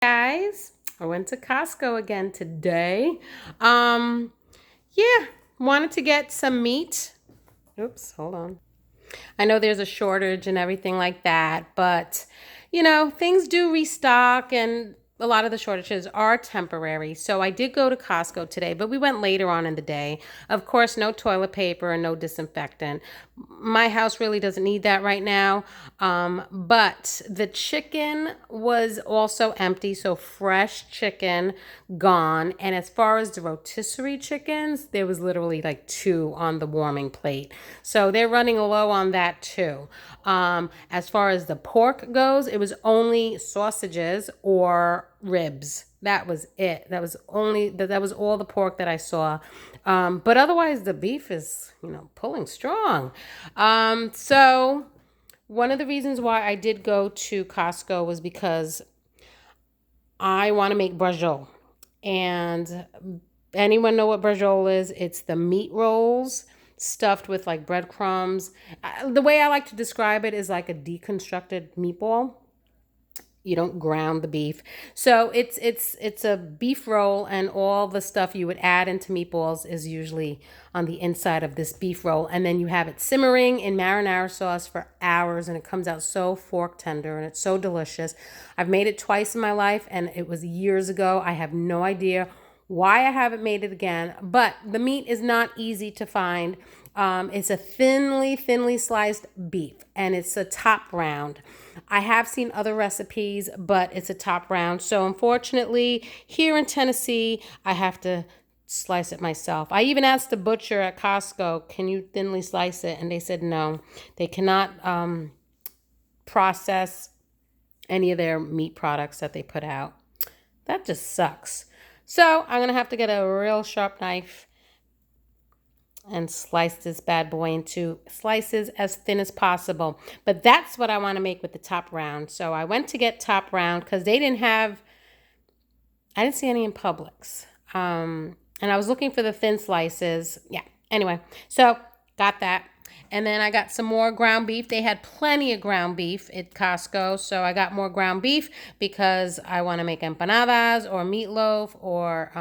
Guys, I went to Costco again today. Um, yeah, wanted to get some meat. Oops, hold on. I know there's a shortage and everything like that, but things do restock and a lot of the shortages are temporary. So I did go to Costco today, but we went later on in the day. Of course, no toilet paper and no disinfectant. My house really doesn't need that right now. But the chicken was also empty, so fresh chicken gone. And as far as the rotisserie chickens, there was literally like two on the warming plate. So they're running low on that too. As far as the pork goes, it was only sausages or ribs. That was it. That was all the pork that I saw. But otherwise the beef is, pulling strong. So one of the reasons why I did go to Costco was because I want to make brajol. And anyone know what brajol is? It's the meat rolls stuffed with like breadcrumbs. The way I like to describe it is like a deconstructed meatball. You don't ground the beef. So it's a beef roll, and all the stuff you would add into meatballs is usually on the inside of this beef roll. And then you have it simmering in marinara sauce for hours, and it comes out so fork tender and it's so delicious. I've made it twice in my life, and it was years ago. I have no idea why I haven't made it again, but the meat is not easy to find. It's a thinly sliced beef, and it's a top round. I have seen other recipes, but it's a top round. So unfortunately, here in Tennessee, I have to slice it myself. I even asked the butcher at Costco, can you thinly slice it? And they said no. They cannot process any of their meat products that they put out. That just sucks. So I'm going to have to get a real sharp knife and slice this bad boy into slices as thin as possible. But that's what I want to make with the top round. So I went to get top round because I didn't see any in Publix. And I was looking for the thin slices. Yeah, anyway, so got that. And then I got some more ground beef. They had plenty of ground beef at Costco. So I got more ground beef because I want to make empanadas or meatloaf or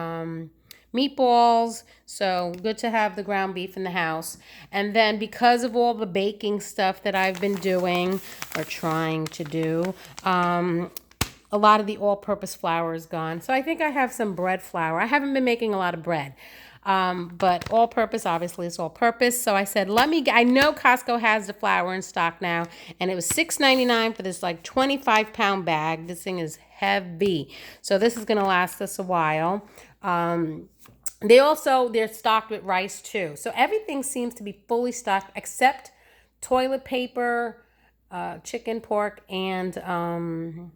meatballs. So good to have the ground beef in the house. And then because of all the baking stuff that I've been doing or trying to do, a lot of the all-purpose flour is gone. So I think I have some bread flour. I haven't been making a lot of bread. But all-purpose, obviously, it's all-purpose. So I said, I know Costco has the flour in stock now, and it was $6.99 for this like 25-pound bag. This thing is heavy. So this is going to last us a while. They're stocked with rice too. So everything seems to be fully stocked except toilet paper, chicken, pork, and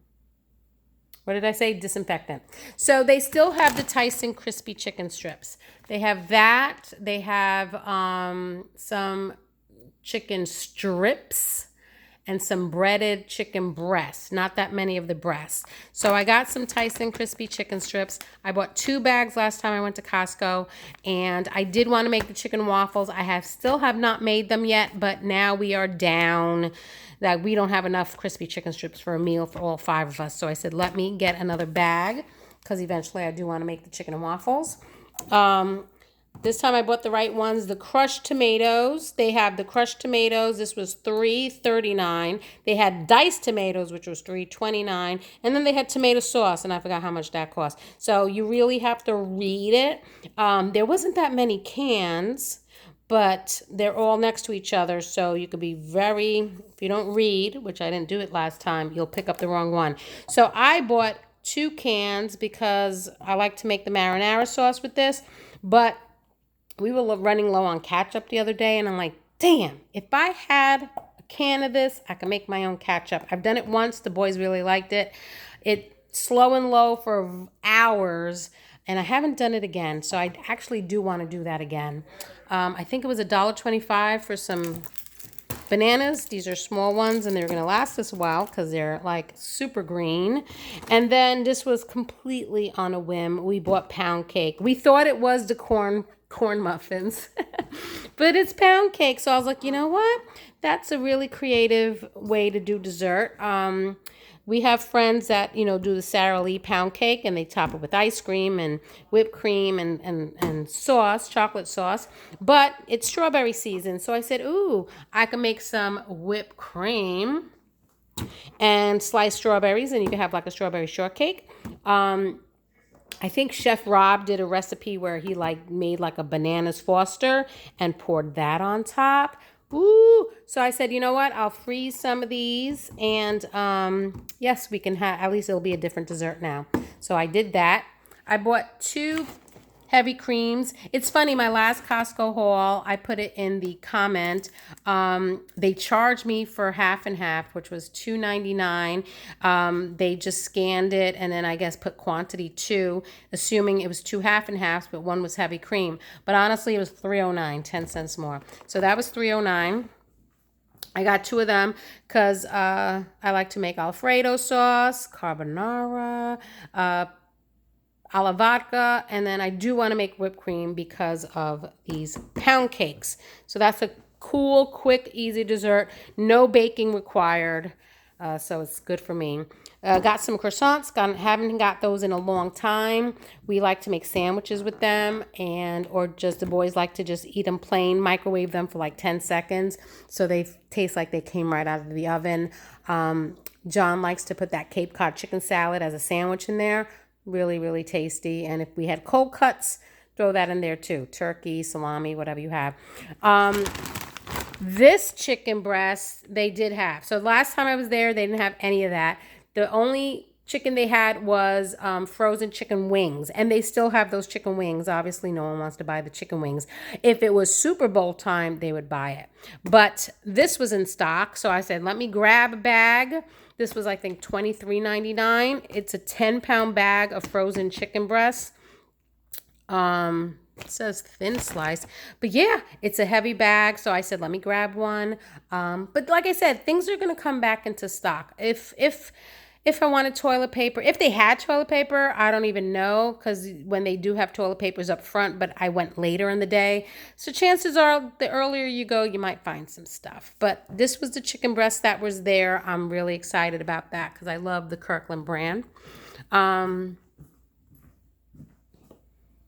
what did I say? Disinfectant. So they still have the Tyson crispy chicken strips. They have that. They have some chicken strips and some breaded chicken breasts. Not that many of the breasts. So I got some Tyson crispy chicken strips. I bought 2 bags last time I went to Costco, and I did want to make the chicken waffles. I still have not made them yet, but now we are down that we don't have enough crispy chicken strips for a meal for all 5 of us. So I said, let me get another bag because eventually I do want to make the chicken and waffles. This time I bought the right ones. The crushed tomatoes. They have the crushed tomatoes. This was $3.39. They had diced tomatoes, which was $3.29. And then they had tomato sauce, and I forgot how much that cost. So you really have to read it. There wasn't that many cans, but they're all next to each other. So you could be if you don't read, which I didn't do it last time, you'll pick up the wrong one. So I bought 2 cans because I like to make the marinara sauce with this. But we were running low on ketchup the other day, and I'm like, damn, if I had a can of this, I could make my own ketchup. I've done it once. The boys really liked it. It's slow and low for hours, and I haven't done it again. So I actually do want to do that again. I think it was $1.25 for some bananas. These are small ones, and they're going to last us a while because they're like super green. And then this was completely on a whim. We bought pound cake. We thought it was the corn muffins, but it's pound cake. So I was like, you know what? That's a really creative way to do dessert. We have friends that, you know, do the Sara Lee pound cake and they top it with ice cream and whipped cream and sauce, chocolate sauce. But it's strawberry season. So I said, ooh, I can make some whipped cream and sliced strawberries, and you can have like a strawberry shortcake. I think Chef Rob did a recipe where he like made like a bananas Foster and poured that on top. Ooh, so I said, you know what? I'll freeze some of these, and yes, we can have, at least it'll be a different dessert now. So I did that. I bought 2 heavy creams. It's funny, my last Costco haul, I put it in the comment. They charged me for half and half, which was $2.99. They just scanned it and then I guess put quantity 2, assuming it was 2 half and halves, but one was heavy cream. But honestly, it was $3.09, 10 cents more. So that was $3.09. I got 2 of them because I like to make Alfredo sauce, carbonara, a la vodka, and then I do want to make whipped cream because of these pound cakes. So that's a cool, quick, easy dessert. No baking required, so it's good for me. Got some croissants. Haven't got those in a long time. We like to make sandwiches with them, or just the boys like to just eat them plain, microwave them for like 10 seconds so they taste like they came right out of the oven. John likes to put that Cape Cod chicken salad as a sandwich in there. Really, really tasty. And if we had cold cuts, throw that in there too. Turkey, salami, whatever you have. This chicken breast, they did have. So last time I was there, they didn't have any of that. The only chicken they had was frozen chicken wings. And they still have those chicken wings. Obviously, no one wants to buy the chicken wings. If it was Super Bowl time, they would buy it. But this was in stock. So I said, let me grab a bag. This was, I think, $23.99. It's a 10-pound bag of frozen chicken breasts. It says thin slice. But yeah, it's a heavy bag. So I said, let me grab one. But like I said, things are going to come back into stock. If I wanted toilet paper, if they had toilet paper, I don't even know, because when they do have toilet papers up front, but I went later in the day. So chances are the earlier you go, you might find some stuff. But this was the chicken breast that was there. I'm really excited about that because I love the Kirkland brand.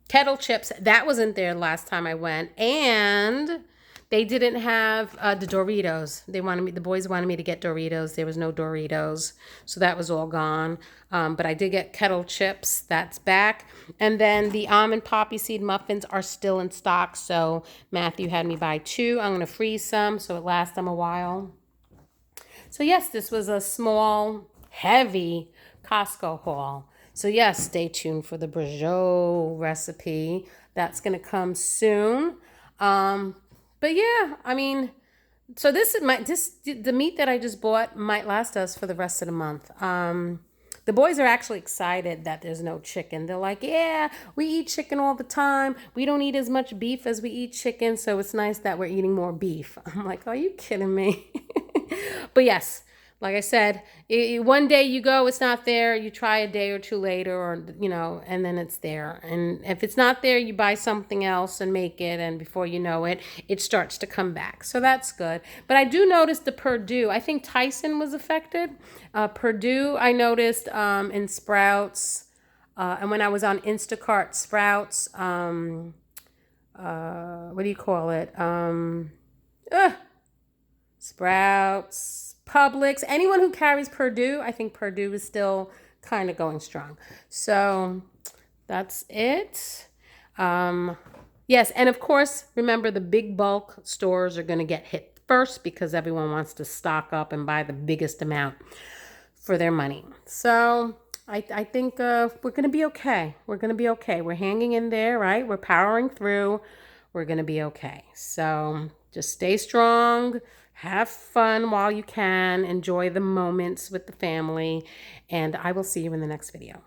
Kettle chips, that wasn't there last time I went. And they didn't have the Doritos. The boys wanted me to get Doritos. There was no Doritos, so that was all gone. But I did get kettle chips. That's back. And then the almond poppy seed muffins are still in stock. So Matthew had me buy 2. I'm gonna freeze some so it lasts them a while. So yes, this was a small, heavy Costco haul. So yes, stay tuned for the brajot recipe. That's gonna come soon. But yeah, I mean, so the meat that I just bought might last us for the rest of the month. The boys are actually excited that there's no chicken. They're like, yeah, we eat chicken all the time. We don't eat as much beef as we eat chicken, so it's nice that we're eating more beef. I'm like, are you kidding me? But yes, like I said, one day you go, it's not there. You try a day or 2 later, or and then it's there. And if it's not there, you buy something else and make it, and before you know it, it starts to come back. So that's good. But I do notice the Purdue. I think Tyson was affected. Purdue, I noticed in Sprouts, and when I was on Instacart, Sprouts. What do you call it? Sprouts, Publix, anyone who carries Purdue, I think Purdue is still kind of going strong. So that's it. Yes, and of course, remember the big bulk stores are going to get hit first because everyone wants to stock up and buy the biggest amount for their money. So I think we're going to be okay. We're going to be okay. We're hanging in there, right? We're powering through. We're going to be okay. So just stay strong. Have fun while you can. Enjoy the moments with the family. And I will see you in the next video.